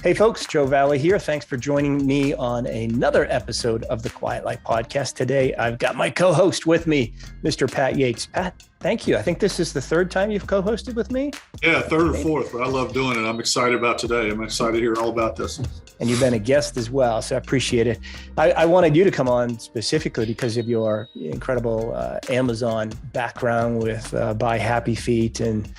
Hey folks, Joe Valley here. Thanks for joining me on another episode of the Quiet Life Podcast. Today, I've got my co-host with me, Mr. Pat Yates. Pat, thank you. I think this is the third time you've co-hosted with me. Yeah, third or fourth, but I love doing it. I'm excited about today. I'm excited to hear all about this. And you've been a guest as well, so I appreciate it. I wanted you to come on specifically because of your incredible Amazon background with Buy Happy Feet and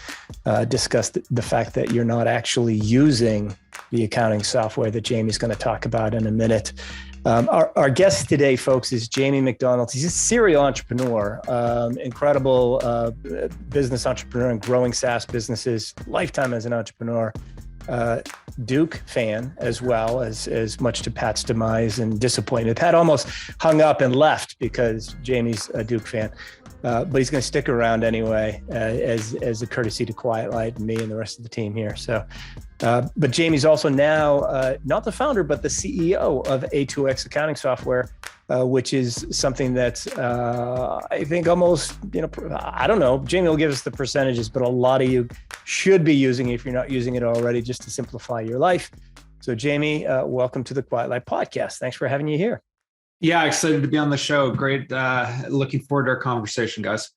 discuss the fact that you're not actually using the accounting software that Jamie's going to talk about in a minute. Our guest today, folks, is Jamie McDonald. He's a serial entrepreneur, incredible business entrepreneur and growing SaaS businesses, lifetime as an entrepreneur, Duke fan as well, as much to Pat's demise and disappointment. Pat almost hung up and left because Jamie's a Duke fan. But he's going to stick around anyway, as a courtesy to Quiet Light and me and the rest of the team here. So, but Jamie's also now not the founder, but the CEO of A2X accounting software, which is something that I think almost, I don't know, Jamie will give us the percentages, but a lot of you should be using it if you're not using it already, just to simplify your life. So Jamie, welcome to the Quiet Life Podcast. Thanks for having you here. Yeah, excited to be on the show. Great. Looking forward to our conversation, guys.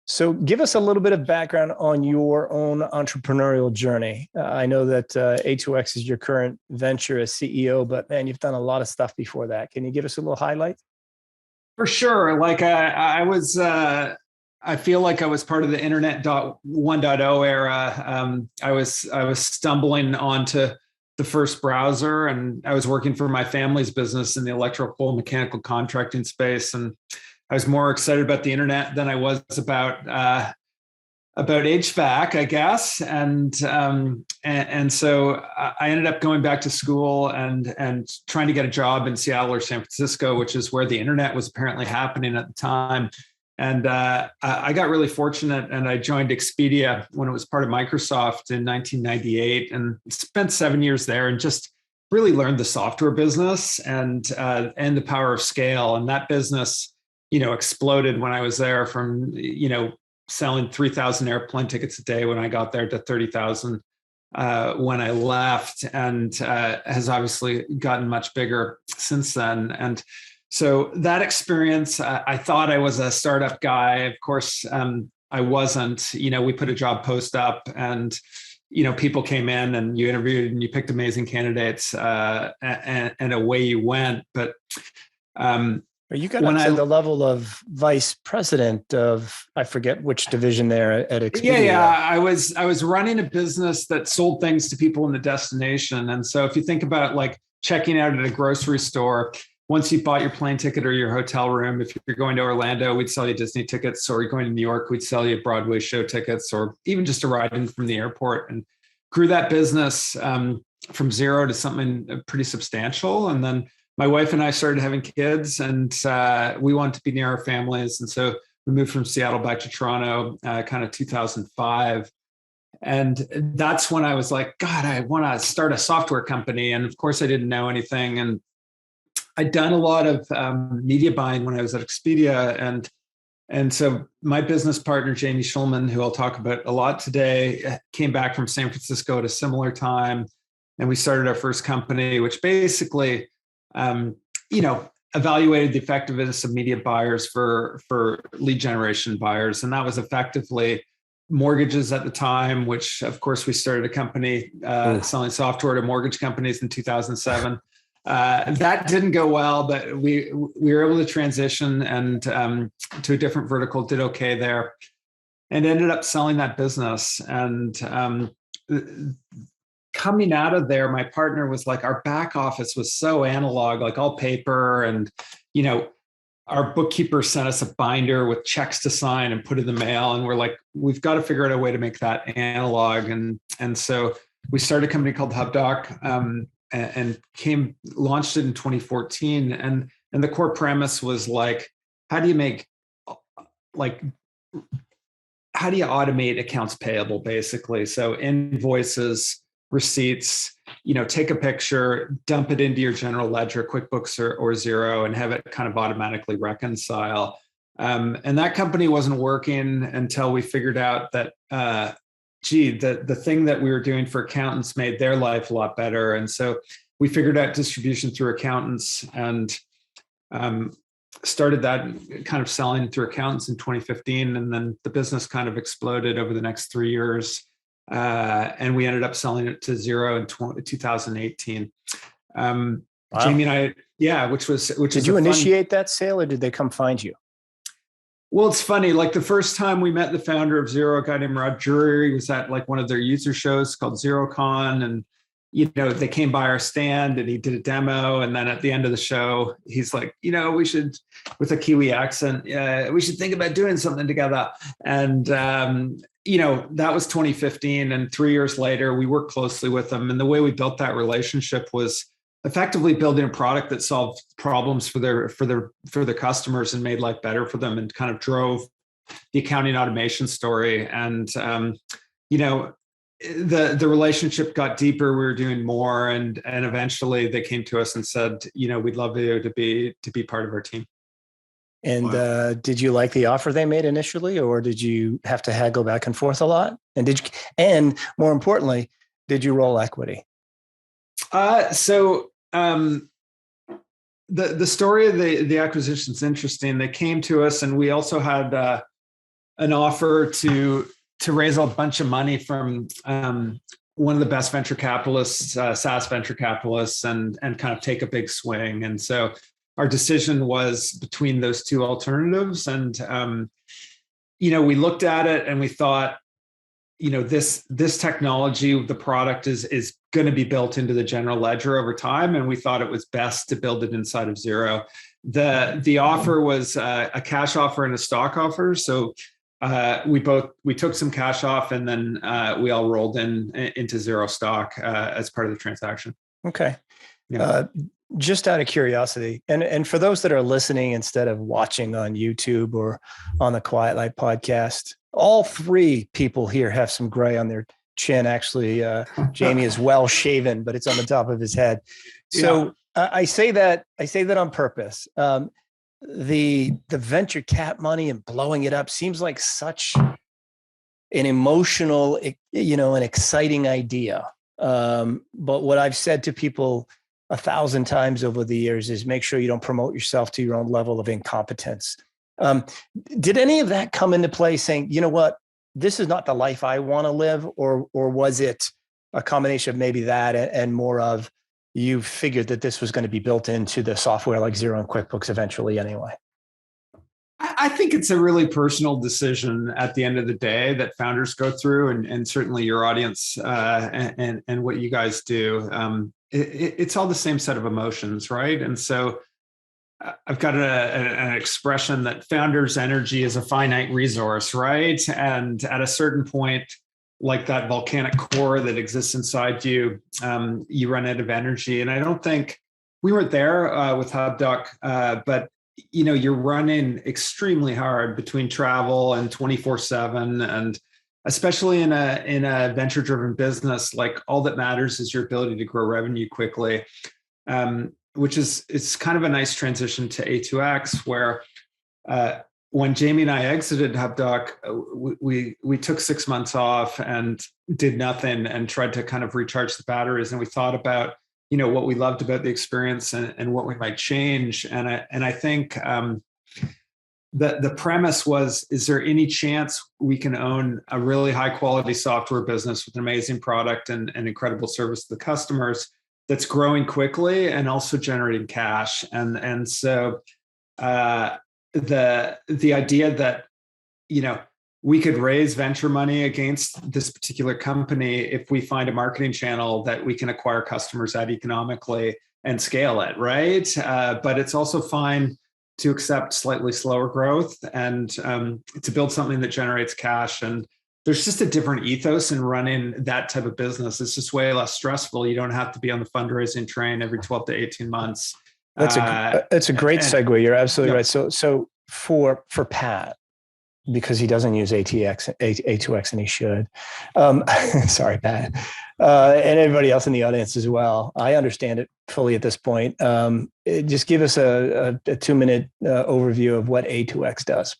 So give us a little bit of background on your own entrepreneurial journey. I know that A2X is your current venture as CEO, but man, you've done a lot of stuff before that. Can you give us a little highlight? For sure. Like I feel like I was part of the Internet 1.0 era. I was stumbling onto the first browser, and I was working for my family's business in the electrical and mechanical contracting space. And I was more excited about the internet than I was about HVAC, I guess. And so I ended up going back to school and trying to get a job in Seattle or San Francisco, which is where the internet was apparently happening at the time. And I got really fortunate, and I joined Expedia when it was part of Microsoft in 1998, and spent 7 years there, and just really learned the software business and the power of scale. And that business, exploded when I was there, from selling 3,000 airplane tickets a day when I got there to 30,000 when I left, and has obviously gotten much bigger since then. And so that experience, I thought I was a startup guy. Of course, I wasn't. We put a job post up, and people came in, and you interviewed, and you picked amazing candidates, and away you went. But you got up to the level of vice president of, I forget which division there at Expedia. Yeah. I was running a business that sold things to people in the destination. And so if you think about like checking out at a grocery store, once you bought your plane ticket or your hotel room, if you're going to Orlando, we'd sell you Disney tickets, or you're going to New York, we'd sell you Broadway show tickets, or even just a ride in from the airport. And grew that business from zero to something pretty substantial. And then my wife and I started having kids, and we wanted to be near our families. And so we moved from Seattle back to Toronto, kind of 2005. And that's when I was like, God, I want to start a software company. And of course, I didn't know anything. And I'd done a lot of media buying when I was at Expedia. And so my business partner, Jamie Schulman, who I'll talk about a lot today, came back from San Francisco at a similar time. And we started our first company, which basically, evaluated the effectiveness of media buyers for lead generation buyers. And that was effectively mortgages at the time, which of course we started a company selling software to mortgage companies in 2007. That didn't go well, but we were able to transition and to a different vertical, did okay there, and ended up selling that business. And coming out of there, my partner was like, our back office was so analog, like all paper, and our bookkeeper sent us a binder with checks to sign and put in the mail, and we're like, we've got to figure out a way to make that analog. And so we started a company called HubDoc. And launched it in 2014. And the core premise was like, how do you automate accounts payable, basically? So invoices, receipts, take a picture, dump it into your general ledger, QuickBooks or Xero, and have it kind of automatically reconcile. And that company wasn't working until we figured out that, gee, the thing that we were doing for accountants made their life a lot better. And so we figured out distribution through accountants and started that kind of selling through accountants in 2015. And then the business kind of exploded over the next 3 years. And we ended up selling it to Xero in 2018. Wow. Jamie and I, yeah, which did you initiate that sale or did they come find you? Well, it's funny. Like the first time we met the founder of Xero, a guy named Rod Drury, was at like one of their user shows called XeroCon. And, they came by our stand and he did a demo. And then at the end of the show, he's like, we should, with a Kiwi accent, we should think about doing something together. And, that was 2015. And 3 years later, we worked closely with them. And the way we built that relationship was effectively building a product that solved problems for their customers and made life better for them, and kind of drove the accounting automation story. And the relationship got deeper. We were doing more, and eventually they came to us and said, we'd love you to be part of our team. And did you like the offer they made initially, or did you have to haggle back and forth a lot? And more importantly, did you roll equity? The story of the acquisition is interesting. They came to us, and we also had an offer to raise a bunch of money from one of the best venture capitalists, SaaS venture capitalists, and kind of take a big swing. And so our decision was between those two alternatives. And we looked at it and we thought, this technology, the product is going to be built into the general ledger over time. And we thought it was best to build it inside of Xero. The offer was a cash offer and a stock offer. So we took some cash off, and then we all rolled into Xero stock as part of the transaction. Okay. Yeah. Just out of curiosity, and for those that are listening instead of watching on YouTube or on the Quiet Light podcast, all three people here have some gray on their chin. Actually, Jamie is well shaven, but it's on the top of his head. So I say that on purpose. The venture cap money and blowing it up seems like such an emotional, an exciting idea. But what I've said to people 1,000 times over the years is make sure you don't promote yourself to your own level of incompetence. Did any of that come into play, saying, you know what, this is not the life I want to live, or was it a combination of maybe that and more of you figured that this was going to be built into the software like Xero and QuickBooks eventually anyway? I think it's a really personal decision at the end of the day that founders go through, and certainly your audience and what you guys do. It's all the same set of emotions, right? And so I've got an expression that founders' energy is a finite resource, right? And at a certain point, like that volcanic core that exists inside you, you run out of energy. And I don't think we weren't there with HubDoc, but you're running extremely hard between travel and 24/7, and especially in a venture-driven business, like all that matters is your ability to grow revenue quickly, which it's kind of a nice transition to A2X, where when Jamie and I exited HubDoc, we took 6 months off and did nothing and tried to kind of recharge the batteries. And we thought about what we loved about the experience and what we might change. And I think the premise was, is there any chance we can own a really high quality software business with an amazing product and incredible service to the customers that's growing quickly and also generating cash? And so the idea that, we could raise venture money against this particular company if we find a marketing channel that we can acquire customers at economically and scale it, right? But it's also fine to accept slightly slower growth and to build something that generates cash. And there's just a different ethos in running that type of business. It's just way less stressful. You don't have to be on the fundraising train every 12 to 18 months. That's a great segue. You're absolutely right. So for Pat, because he doesn't use A2X and he should. Sorry, Pat. And everybody else in the audience as well. I understand it fully at this point. Just give us a 2-minute overview of what A2X does.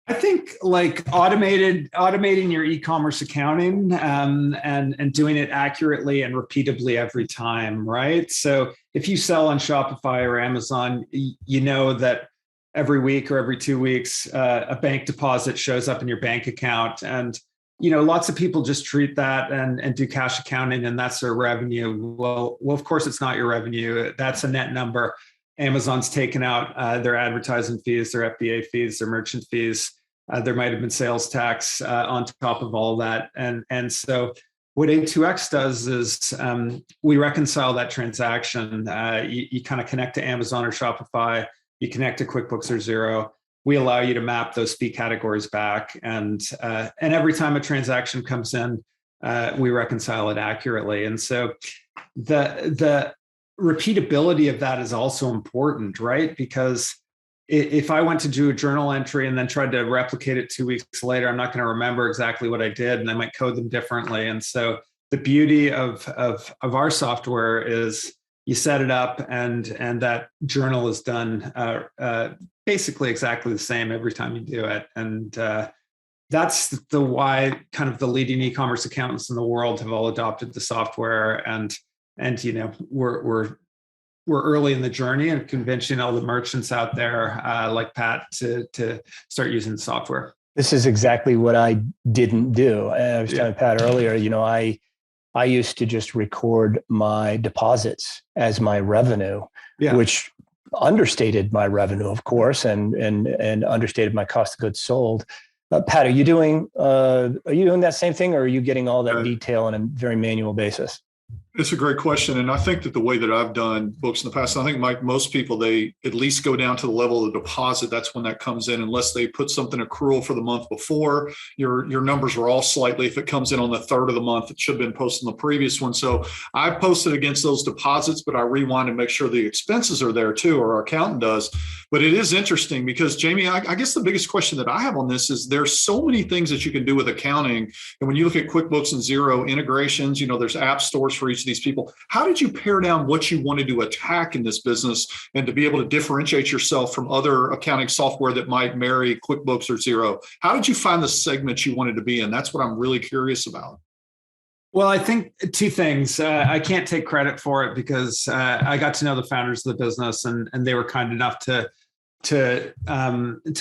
I think like automating your e-commerce accounting and doing it accurately and repeatably every time, right? So if you sell on Shopify or Amazon, you know that every week or every 2 weeks, a bank deposit shows up in your bank account, and lots of people just treat that and do cash accounting, and that's their revenue. Well, of course, it's not your revenue. That's a net number. Amazon's taken out their advertising fees, their FBA fees, their merchant fees. There might have been sales tax on top of all that. And so what A2X does is we reconcile that transaction. You kind of connect to Amazon or Shopify, you connect to QuickBooks or Xero. We allow you to map those fee categories back. And every time a transaction comes in, we reconcile it accurately. And so the repeatability of that is also important, right? Because if I went to do a journal entry and then tried to replicate it 2 weeks later, I'm not going to remember exactly what I did, and I might code them differently. And so the beauty of our software is you set it up, and that journal is done basically exactly the same every time you do it. And that's the why kind of the leading e-commerce accountants in the world have all adopted the software. And we're early in the journey and convincing all the merchants out there like Pat to start using the software. This is exactly what I didn't do. I was telling Pat earlier, I used to just record my deposits as my revenue, which understated my revenue, of course, and understated my cost of goods sold. Pat, are you doing that same thing, or are you getting all that detail on a very manual basis? It's a great question. And I think that the way that I've done books in the past, I think most people, they at least go down to the level of the deposit. That's when that comes in, unless they put something accrual for the month before. Your numbers are all slightly, if it comes in on the third of the month, it should have been posted on the previous one. So I posted against those deposits, but I rewind and make sure the expenses are there too, or our accountant does. But it is interesting because, Jamie, I guess the biggest question that I have on this is there's so many things that you can do with accounting. And when you look at QuickBooks and Xero integrations, there's app stores for each of these people. How did you pare down what you wanted to attack in this business and to be able to differentiate yourself from other accounting software that might marry QuickBooks or Xero? How did you find the segment you wanted to be in? That's what I'm really curious about. Well, I think two things. I can't take credit for it because I got to know the founders of the business, and they were kind enough to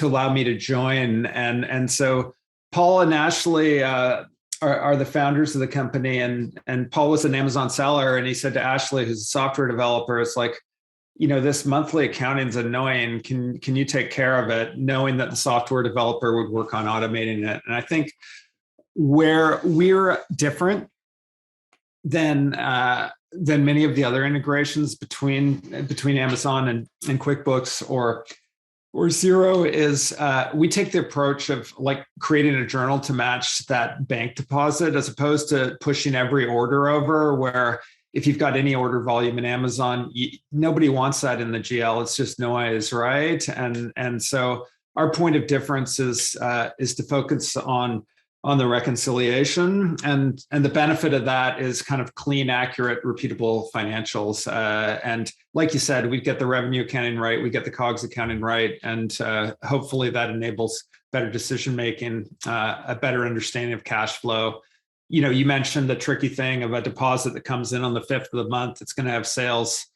allow me to join. And so Paul and Ashley are the founders of the company, and Paul was an Amazon seller, and he said to Ashley, who's a software developer, it's like, this monthly accounting's annoying. Can you take care of it? Knowing that the software developer would work on automating it. And I think where we're different than many of the other integrations between Amazon and QuickBooks or Xero is we take the approach of like creating a journal to match that bank deposit, as opposed to pushing every order over, where if you've got any order volume in Amazon, nobody wants that in the GL. It's just noise, right? And so our point of difference is to focus on the reconciliation, and the benefit of that is kind of clean, accurate, repeatable financials. And like you said, we get the revenue accounting right, we get the COGS accounting right, and hopefully that enables better decision making, a better understanding of cash flow. You mentioned the tricky thing of a deposit that comes in on the 5th of the month. It's going to have sales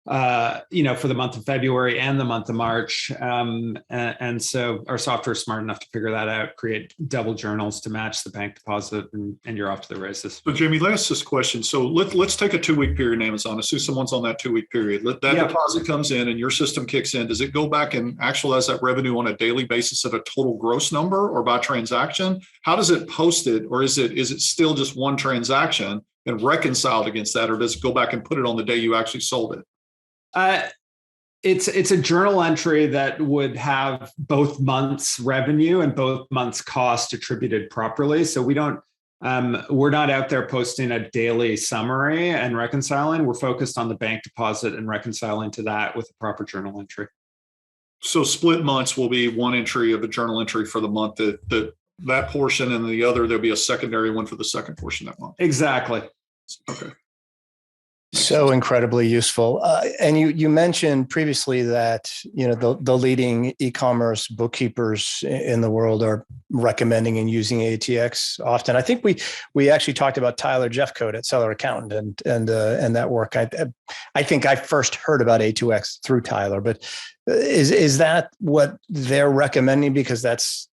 for the month of February and the month of March. And so our software is smart enough to figure that out, create double journals to match the bank deposit, and you're off to the races. So Jamie, let us ask this question. So let's take a 2-week period in Amazon. Assume someone's on that 2-week period. Deposit comes in and your system kicks in. Does it go back and actualize that revenue on a daily basis at a total gross number or by transaction? How does it post it? Or is it still just one transaction and reconciled against that? Or does it go back and put it on the day you actually sold it? It's a journal entry that would have both months' revenue and both months' cost attributed properly. So we're not out there posting a daily summary and reconciling. We're focused on the bank deposit and reconciling to that with a proper journal entry. So split months will be one entry of a journal entry for the month that portion, and the other there'll be a secondary one for the second portion that month. Exactly. Okay. So incredibly useful. And you mentioned previously that the leading e-commerce bookkeepers in the world are recommending and using ATX often. I think we actually talked about Tyler Jeffcoat at Seller Accountant and that work. I think I first heard about A2X through Tyler, but is that what they're recommending because that's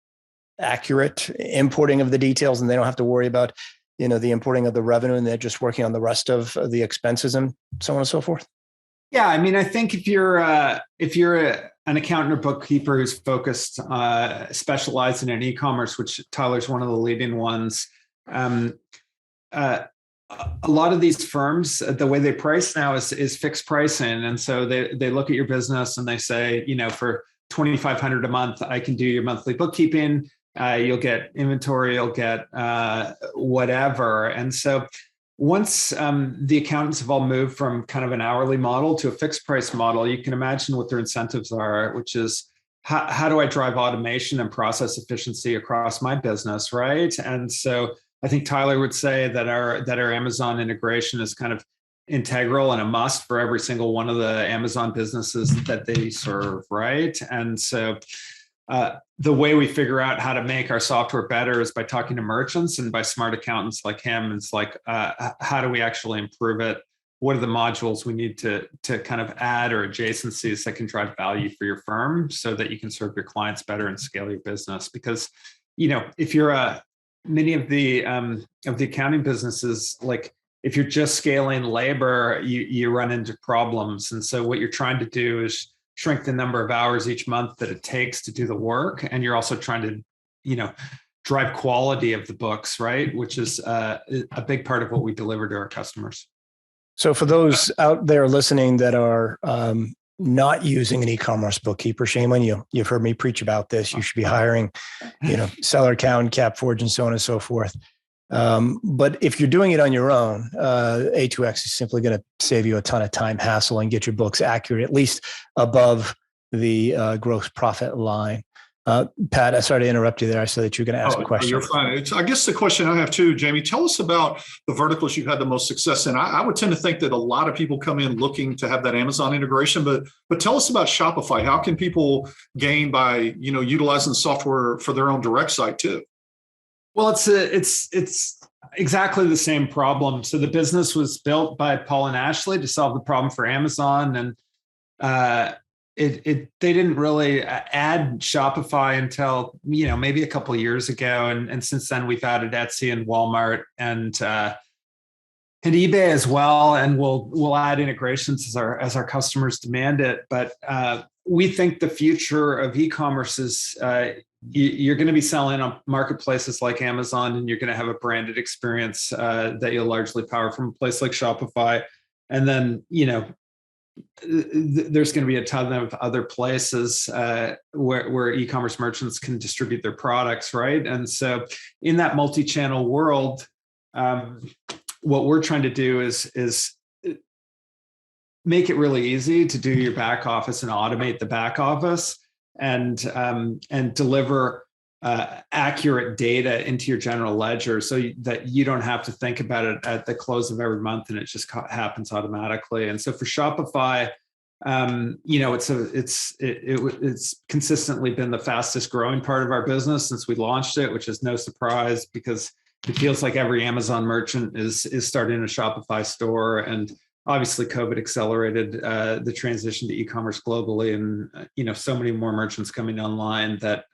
accurate importing of the details and they don't have to worry about the importing of the revenue and they're just working on the rest of the expenses and so on and so forth? Yeah, I mean, I think if you're an accountant or bookkeeper who's focused, specialized in e-commerce, which Tyler's one of the leading ones, a lot of these firms, the way they price now is fixed pricing, and so they look at your business and they say, for $2,500 a month, I can do your monthly bookkeeping. You'll get inventory, you'll get whatever. And so once the accountants have all moved from kind of an hourly model to a fixed price model, you can imagine what their incentives are, which is how do I drive automation and process efficiency across my business, right? And so I think Tyler would say that our Amazon integration is kind of integral and a must for every single one of the Amazon businesses that they serve, right? And so the way we figure out how to make our software better is by talking to merchants and by smart accountants like him. It's like, how do we actually improve it? What are the modules we need to kind of add or adjacencies that can drive value for your firm so that you can serve your clients better and scale your business? Because, if you're many of the accounting businesses, like if you're just scaling labor, you run into problems. And so what you're trying to do is shrink the number of hours each month that it takes to do the work. And you're also trying to, drive quality of the books, right? Which is a big part of what we deliver to our customers. So for those out there listening that are not using an e-commerce bookkeeper, shame on you. You've heard me preach about this. You should be hiring, Seller Accountant, CapForge, and so on and so forth. But if you're doing it on your own, A2X is simply going to save you a ton of time, hassle, and get your books accurate, at least above the gross profit line. Pat, I started to interrupt you there. I saw that you're going to ask a question. You're fine. I guess the question I have too, Jamie, tell us about the verticals you've had the most success in. I would tend to think that a lot of people come in looking to have that Amazon integration, but tell us about Shopify. How can people gain by utilizing the software for their own direct site too? Well, it's exactly the same problem. So the business was built by Paul and Ashley to solve the problem for Amazon, and they didn't really add Shopify until maybe a couple of years ago, and since then we've added Etsy and Walmart and eBay as well, and we'll add integrations as our customers demand it. But we think the future of e-commerce is you're going to be selling on marketplaces like Amazon, and you're going to have a branded experience that you'll largely power from a place like Shopify. And then, there's going to be a ton of other places where e-commerce merchants can distribute their products, right? And so in that multi-channel world, what we're trying to do is make it really easy to do your back office and automate the back office and deliver accurate data into your general ledger so that you don't have to think about it at the close of every month and it just happens automatically. And so for Shopify, it's consistently been the fastest growing part of our business since we launched it, which is no surprise because it feels like every Amazon merchant is starting a Shopify store. And obviously COVID accelerated the transition to e-commerce globally, and so many more merchants coming online that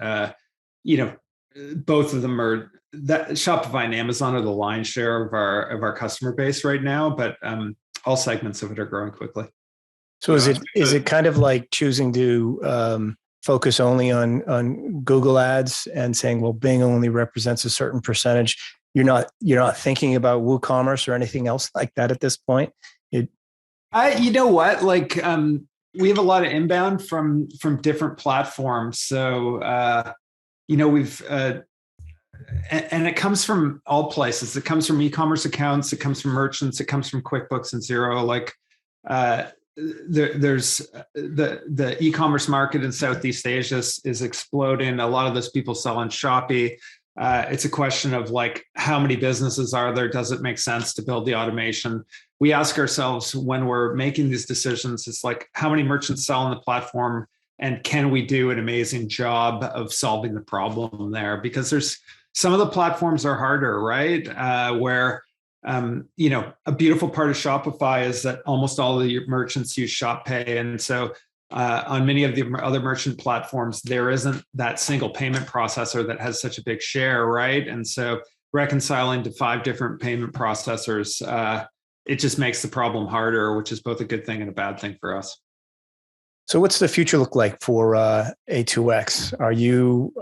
both of them are that Shopify and Amazon are the lion's share of our customer base right now, but all segments of it are growing quickly. So is it kind of like choosing to focus only on Google ads and saying, well, Bing only represents a certain percentage? You're not thinking about WooCommerce or anything else like that at this point? You know what? Like we have a lot of inbound from different platforms. So we've and it comes from all places. It comes from e-commerce accounts. It comes from merchants. It comes from QuickBooks and Xero. Like there's the e-commerce market in Southeast Asia is exploding. A lot of those people sell on Shopee. It's a question of like, how many businesses are there? Does it make sense to build the automation? We ask ourselves when we're making these decisions, it's like, how many merchants sell on the platform? And can we do an amazing job of solving the problem there? Because there's some of the platforms are harder, right? Where a beautiful part of Shopify is that almost all of your merchants use Shop Pay. And so on many of the other merchant platforms, there isn't that single payment processor that has such a big share, right? And so reconciling to 5 different payment processors, it just makes the problem harder, which is both a good thing and a bad thing for us. So what's the future look like for A2X? Are you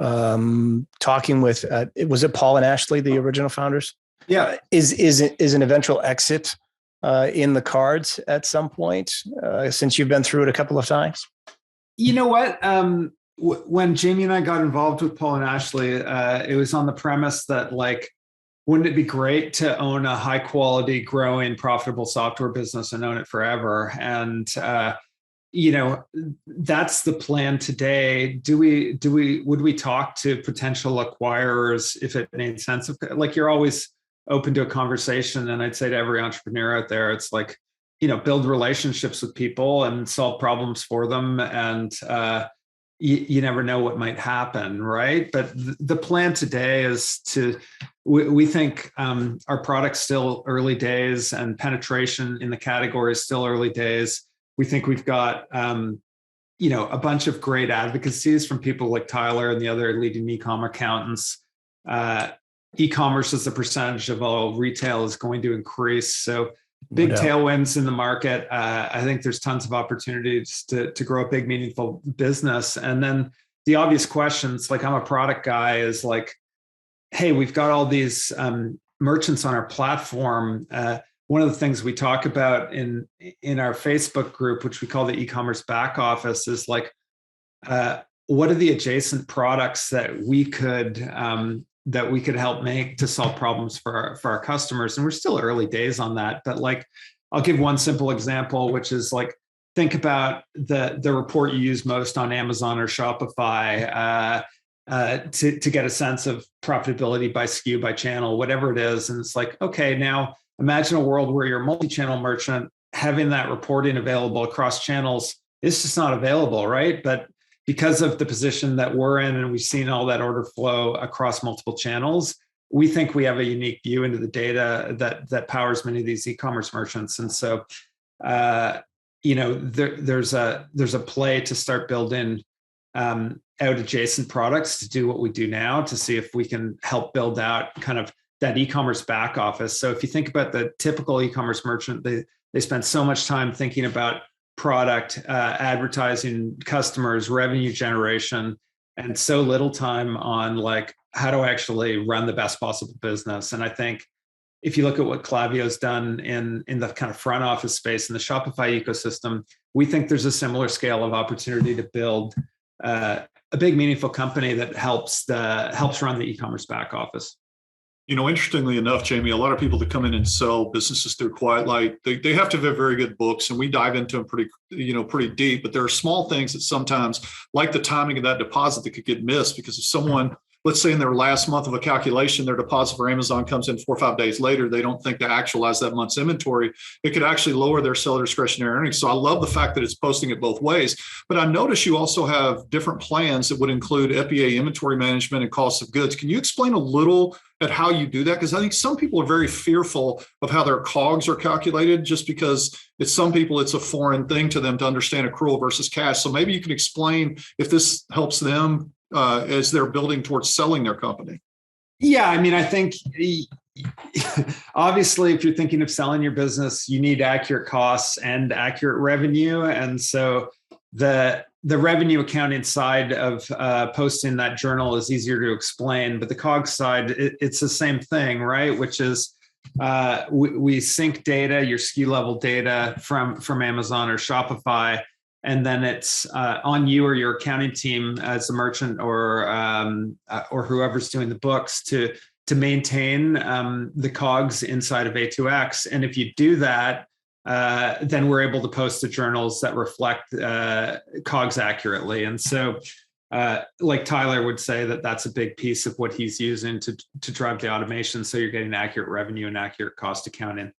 talking with, was it Paul and Ashley, the original founders? Yeah. Is an eventual exit in the cards at some point, since you've been through it a couple of times? You know what? When Jamie and I got involved with Paul and Ashley, it was on the premise that, like, wouldn't it be great to own a high quality, growing, profitable software business and own it forever? And that's the plan today. Would we talk to potential acquirers if it made sense? Like, you're always open to a conversation. And I'd say to every entrepreneur out there, it's like, build relationships with people and solve problems for them. And you never know what might happen, right? But the plan today is we think our product's still early days and penetration in the category is still early days. We think we've got a bunch of great advocacies from people like Tyler and the other leading e-com accountants. E-commerce as a percentage of all retail is going to increase. So big tailwinds in the market. I think there's tons of opportunities to grow a big, meaningful business. And then the obvious questions, like, I'm a product guy, is like, hey, we've got all these merchants on our platform. One of the things we talk about in our Facebook group, which we call the e-commerce back office, is like, what are the adjacent products that we could help make to solve problems for our customers? And we're still early days on that. But, like, I'll give one simple example, which is, like, think about the report you use most on Amazon or Shopify to get a sense of profitability by SKU, by channel, whatever it is. And it's like, okay, now imagine a world where you're a multi-channel merchant, having that reporting available across channels is just not available, right? But because of the position that we're in, and we've seen all that order flow across multiple channels, we think we have a unique view into the data that powers many of these e-commerce merchants. And so, there's a play to start building out adjacent products to do what we do now, to see if we can help build out kind of that e-commerce back office. So if you think about the typical e-commerce merchant, they spend so much time thinking about product, advertising, customers, revenue generation, and so little time on, like, how do I actually run the best possible business? And I think if you look at what Klaviyo's done in the kind of front office space in the Shopify ecosystem, we think there's a similar scale of opportunity to build a big, meaningful company that helps run the e-commerce back office. Interestingly enough, Jamie, a lot of people that come in and sell businesses through Quiet Light, they have to have very good books, and we dive into them pretty deep. But there are small things that sometimes, like the timing of that deposit, that could get missed, because if someone, let's say in their last month of a calculation, their deposit for Amazon comes in 4 or 5 days later, they don't think to actualize that month's inventory, it could actually lower their seller discretionary earnings. So I love the fact that it's posting it both ways. But I notice you also have different plans that would include FBA inventory management and cost of goods. Can you explain a little at how you do that? Because I think some people are very fearful of how their COGS are calculated, just because some people, it's a foreign thing to them to understand accrual versus cash. So maybe you can explain if this helps them as they're building towards selling their company. Yeah, I mean, I think obviously, if you're thinking of selling your business, you need accurate costs and accurate revenue. And so the revenue accounting side of posting that journal is easier to explain, but the COGS side, it's the same thing, right? Which is we sync data, your SKU level data from Amazon or Shopify, and then it's on you or your accounting team as a merchant or whoever's doing the books to maintain the COGS inside of A2X. And if you do that, then we're able to post the journals that reflect COGS accurately. And so like Tyler would say, that's a big piece of what he's using to drive the automation. So you're getting accurate revenue and accurate cost accounting.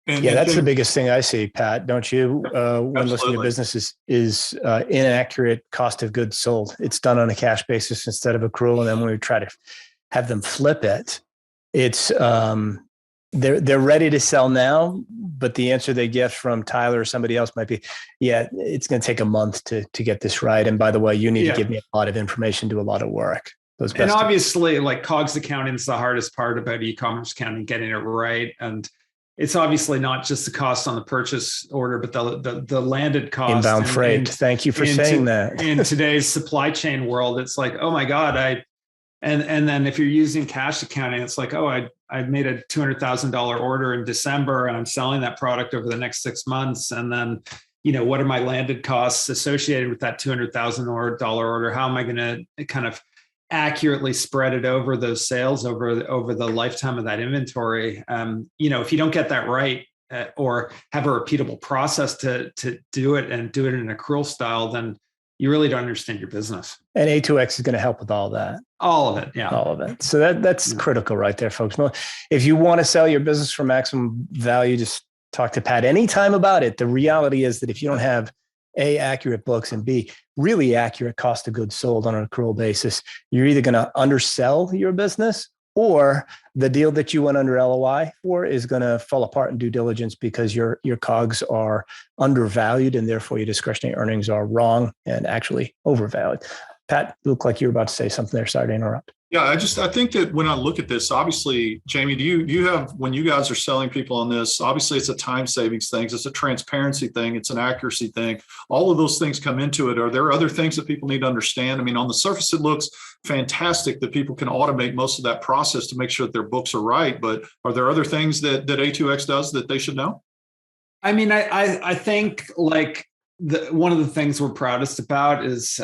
Yeah, that's the biggest thing I see, Pat. Don't you? When listening to business is inaccurate cost of goods sold. It's done on a cash basis instead of accrual, and then when we try to have them flip it, it's they're ready to sell now, but the answer they get from Tyler or somebody else might be, yeah, it's going to take a month to get this right. And by the way, you need to give me a lot of information, do a lot of work. And obviously, like COGS accounting is the hardest part about e-commerce accounting, getting it right. And it's obviously not just the cost on the purchase order, but the landed cost. Inbound freight. Thank you for saying that. In today's supply chain world, it's like, oh my God, and then if you're using cash accounting, it's like, oh, I made a $200,000 order in December and I'm selling that product over the next 6 months. And then, what are my landed costs associated with that $200,000 order? How am I going to kind of accurately spread it over those sales over the lifetime of that inventory? If you don't get that right, or have a repeatable process to do it and do it in an accrual style, then you really don't understand your business. And A2X is going to help with all that. All of it. Yeah. All of it. So that's critical right there, folks. If you want to sell your business for maximum value, just talk to Pat anytime about it. The reality is that if you don't have A, accurate books, and B, really accurate cost of goods sold on an accrual basis, you're either going to undersell your business, or the deal that you went under LOI for is going to fall apart in due diligence because your COGS are undervalued and therefore your discretionary earnings are wrong and actually overvalued. Pat, you look like you were about to say something there. Sorry to interrupt. Yeah, I think that when I look at this, obviously, Jamie, do you have, when you guys are selling people on this, obviously it's a time savings thing, it's a transparency thing, it's an accuracy thing. All of those things come into it. Are there other things that people need to understand? I mean, on the surface, it looks fantastic that people can automate most of that process to make sure that their books are right. But are there other things that A2X does that they should know? I mean, I think like one of the things we're proudest about is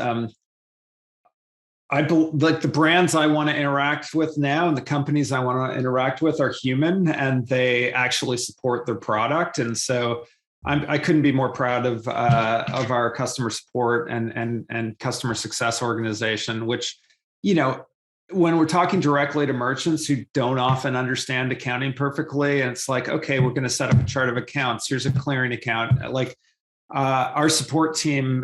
like the brands I want to interact with now and the companies I want to interact with are human and they actually support their product. And so I couldn't be more proud of our customer support and customer success organization, which, when we're talking directly to merchants who don't often understand accounting perfectly, and it's like, okay, we're going to set up a chart of accounts. Here's a clearing account. Like our support team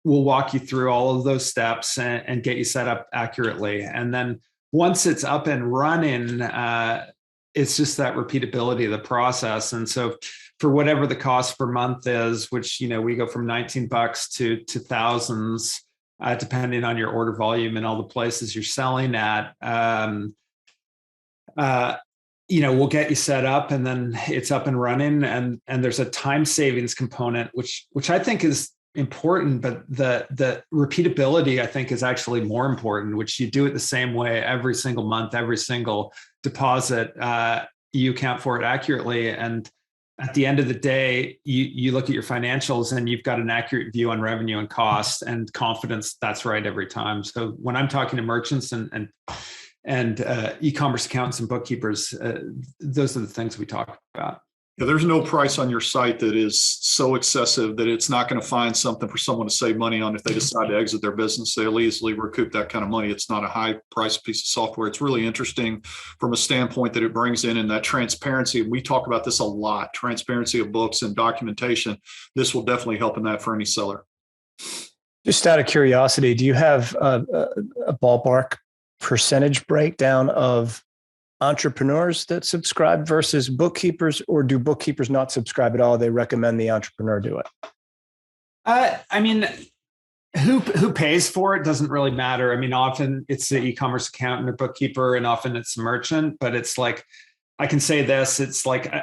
will walk you through all of those steps and get you set up accurately. And then once it's up and running, it's just that repeatability of the process. And so for whatever the cost per month is, which, we go from $19 to thousands, depending on your order volume and all the places you're selling at, we'll get you set up and then it's up and running. And there's a time savings component, which I think is important, but the repeatability I think is actually more important, which you do it the same way every single month, every single deposit, you account for it accurately. And at the end of the day, you look at your financials and you've got an accurate view on revenue and cost and confidence that's right every time. So when I'm talking to merchants and e-commerce accountants and bookkeepers, those are the things we talk about. Yeah, there's no price on your site that is so excessive that it's not going to find something for someone to save money on if they decide to exit their business. They'll easily recoup that kind of money. It's not a high price piece of software. It's really interesting from a standpoint that it brings in that transparency. And we talk about this a lot, transparency of books and documentation. This will definitely help in that for any seller. Just out of curiosity, do you have a ballpark percentage breakdown of entrepreneurs that subscribe versus bookkeepers, or do bookkeepers not subscribe at all? They recommend the entrepreneur do it. I mean, who pays for it doesn't really matter. I mean, often it's the e-commerce accountant or bookkeeper, and often it's a merchant. But it's like, I can say this: it's like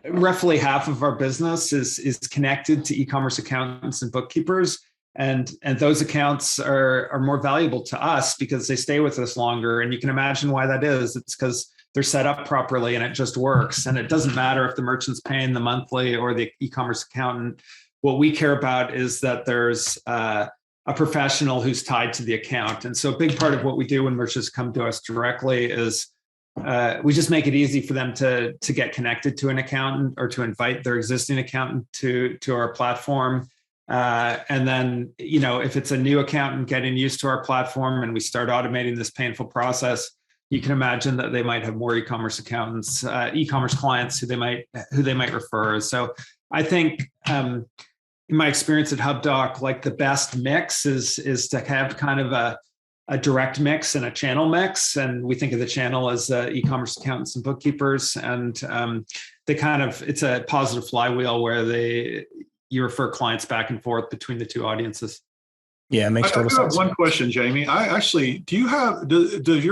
roughly half of our business is connected to e-commerce accountants and bookkeepers. And those accounts are more valuable to us because they stay with us longer. And you can imagine why that is. It's because they're set up properly and it just works. And it doesn't matter if the merchant's paying the monthly or the e-commerce accountant. What we care about is that there's a professional who's tied to the account. And so a big part of what we do when merchants come to us directly is we just make it easy for them to get connected to an accountant or to invite their existing accountant to our platform. And then, if it's a new accountant getting used to our platform and we start automating this painful process, you can imagine that they might have more e-commerce accountants, e-commerce clients who they might refer. So I think, in my experience at HubDoc, like the best mix is to have kind of a direct mix and a channel mix. And we think of the channel as e-commerce accountants and bookkeepers. And it's a positive flywheel where you refer clients back and forth between the two audiences. Yeah, it makes total sense. One question, Jamie. does your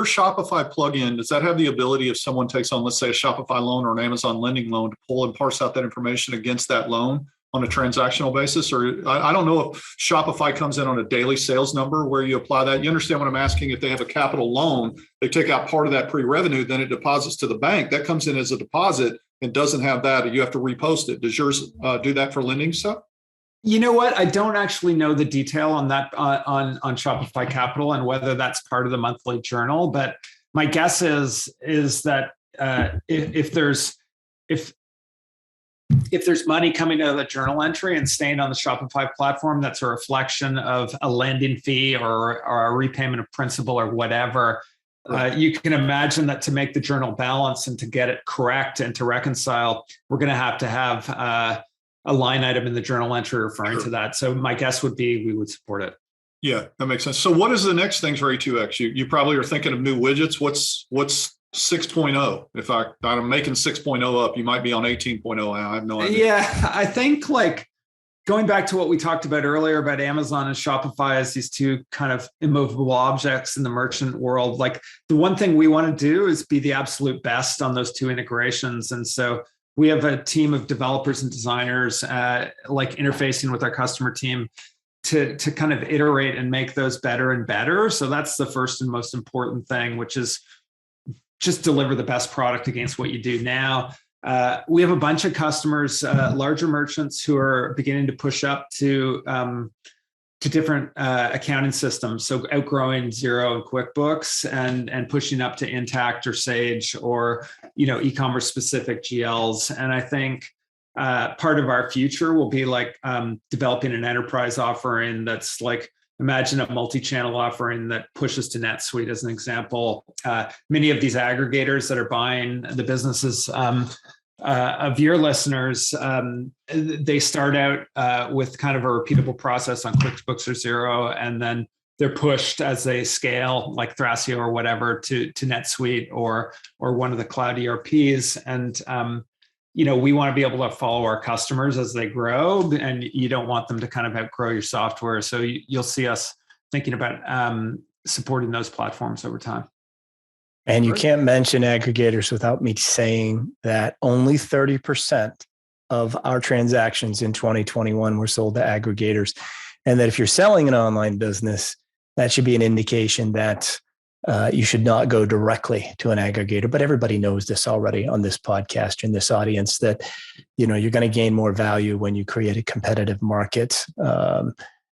Shopify plugin, does that have the ability if someone takes on, let's say, a Shopify loan or an Amazon lending loan, to pull and parse out that information against that loan on a transactional basis? Or I don't know if Shopify comes in on a daily sales number where you apply that. You understand what I'm asking? If they have a capital loan, they take out part of that pre-revenue, then it deposits to the bank. That comes in as a deposit and doesn't have that, and you have to repost it. Does yours do that for lending stuff? You know what? I don't actually know the detail on that on Shopify Capital and whether that's part of the monthly journal. But my guess is that if there's money coming out of the journal entry and staying on the Shopify platform, that's a reflection of a lending fee or a repayment of principal or whatever. You can imagine that to make the journal balance and to get it correct and to reconcile, we're going to have a line item in the journal entry referring to that. So my guess would be we would support it. Yeah, that makes sense. So what is the next thing for A2X? You probably are thinking of new widgets. What's 6.0? If I'm making 6.0 up, you might be on 18.0. I have no idea. Yeah, I think like going back to what we talked about earlier about Amazon and Shopify as these two kind of immovable objects in the merchant world, like the one thing we want to do is be the absolute best on those two integrations. And so we have a team of developers and designers like interfacing with our customer team to kind of iterate and make those better and better. So that's the first and most important thing, which is just deliver the best product against what you do now. We have a bunch of customers, larger merchants who are beginning to push up to different accounting systems. So outgrowing Xero and QuickBooks and pushing up to Intact or Sage or, e-commerce specific GLs. And I think part of our future will be like developing an enterprise offering that's like, imagine a multi-channel offering that pushes to NetSuite as an example. Many of these aggregators that are buying the businesses of your listeners, they start out with kind of a repeatable process on QuickBooks or Xero, and then they're pushed as they scale, like Thrasio or whatever, to NetSuite or one of the cloud ERPs. And we want to be able to follow our customers as they grow, and you don't want them to kind of outgrow your software. So you'll see us thinking about supporting those platforms over time. And you can't mention aggregators without me saying that only 30% of our transactions in 2021 were sold to aggregators. And that if you're selling an online business, that should be an indication that you should not go directly to an aggregator. But everybody knows this already on this podcast, in this audience, that you're going to gain more value when you create a competitive market.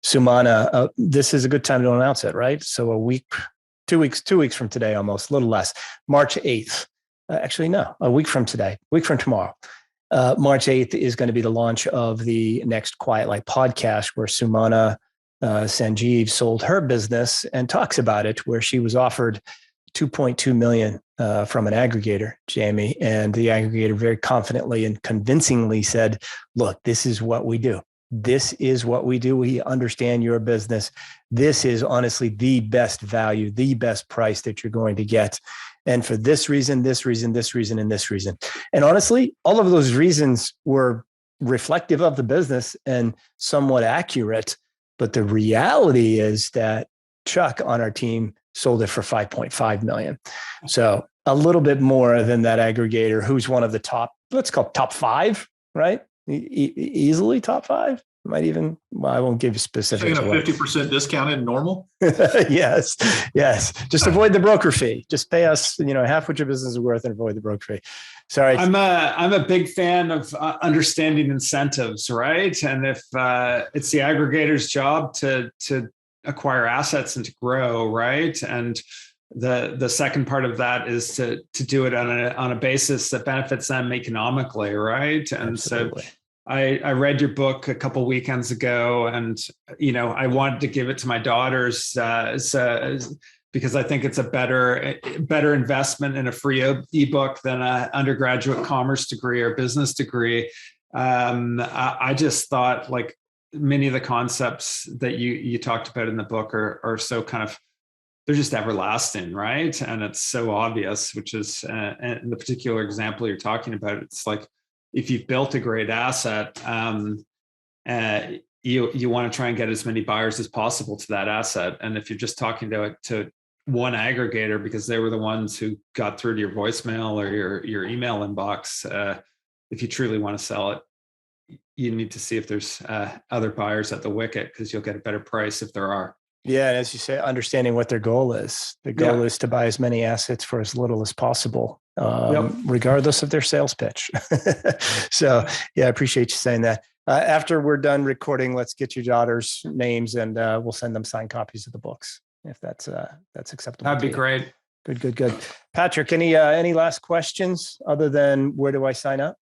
Sumana, this is a good time to announce it, right? So two weeks from today, almost a little less, March 8th. Actually, no, a week from today, week from tomorrow. March 8th is going to be the launch of the next Quiet Light podcast, where Sumana Sanjeev sold her business and talks about it, where she was offered $2.2 million from an aggregator, Jamie, and the aggregator very confidently and convincingly said, look, this is what we do. This is what we do. We understand your business. This is honestly the best value, the best price that you're going to get. And for this reason, this reason, this reason, and this reason. And honestly, all of those reasons were reflective of the business and somewhat accurate. But the reality is that Chuck on our team sold it for $5.5 million. So a little bit more than that aggregator, who's one of the top, let's call it top five, right? Easily top five. Might even, well, I won't give you specifics. Saying a 50% discounted normal? Yes. Just avoid the broker fee. Just pay us, half what your business is worth and avoid the broker fee. Sorry. I'm a big fan of understanding incentives, right? And if it's the aggregator's job to acquire assets and to grow, right? And the second part of that is to do it on a basis that benefits them economically, right? And Absolutely. So I read your book a couple weekends ago, and I wanted to give it to my daughters because I think it's a better investment in a free ebook than an undergraduate commerce degree or business degree. I just thought, like, many of the concepts that you talked about in the book are so kind of, they're just everlasting, right? And it's so obvious, which is in the particular example you're talking about. It's like, if you've built a great asset, you want to try and get as many buyers as possible to that asset. And if you're just talking to one aggregator because they were the ones who got through to your voicemail or your email inbox, if you truly want to sell it, you need to see if there's other buyers at the wicket, because you'll get a better price if there are. Yeah, and as you say, understanding what their goal is. The goal is to buy as many assets for as little as possible, regardless of their sales pitch. So, yeah, I appreciate you saying that. After we're done recording, let's get your daughters' names, and we'll send them signed copies of the books, if that's acceptable. That'd be great. Good. Patrick, any last questions other than where do I sign up?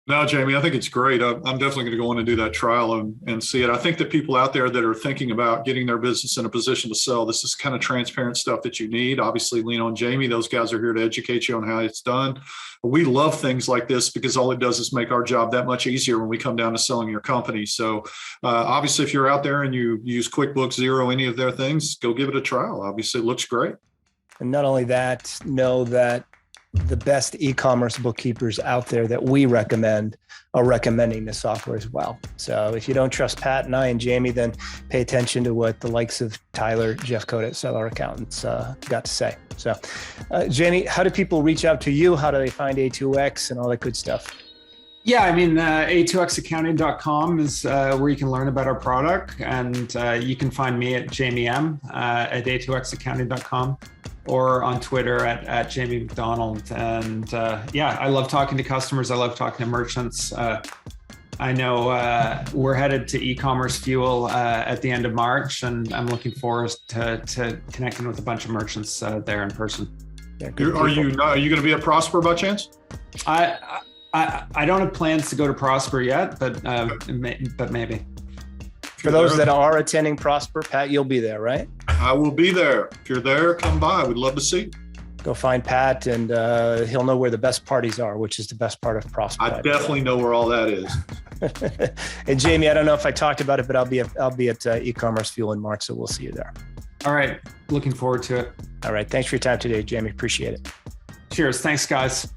No, Jamie, I think it's great. I'm definitely going to go in and do that trial and see it. I think that people out there that are thinking about getting their business in a position to sell, this is kind of transparent stuff that you need. Obviously, lean on Jamie. Those guys are here to educate you on how it's done. We love things like this because all it does is make our job that much easier when we come down to selling your company. So obviously, if you're out there and you use QuickBooks, Xero, any of their things, go give it a trial. Obviously, it looks great. And not only that, know that the best e-commerce bookkeepers out there that we recommend are recommending the software as well. So if you don't trust Pat and I and Jamie, then pay attention to what the likes of Tyler, Jeff Code at Seller Accountants got to say. So Jamie, how do people reach out to you? How do they find A2X and all that good stuff? Yeah, I mean, a2xaccounting.com is where you can learn about our product, and you can find me at Jamie M at a2xaccounting.com or on Twitter at Jamie McDonald. And I love talking to customers. I love talking to merchants. I know we're headed to e-commerce fuel at the end of March, and I'm looking forward to connecting with a bunch of merchants there in person. Yeah, are you going to be at Prosper by chance? I don't have plans to go to Prosper yet, but maybe. For those that are attending Prosper, Pat, you'll be there, right? I will be there. If you're there, come by. We'd love to see you. Go find Pat, and he'll know where the best parties are, which is the best part of Prosper. I definitely know where all that is. And Jamie, I don't know if I talked about it, but I'll be at e-commerce fuel in March, so we'll see you there. All right. Looking forward to it. All right. Thanks for your time today, Jamie. Appreciate it. Cheers. Thanks, guys.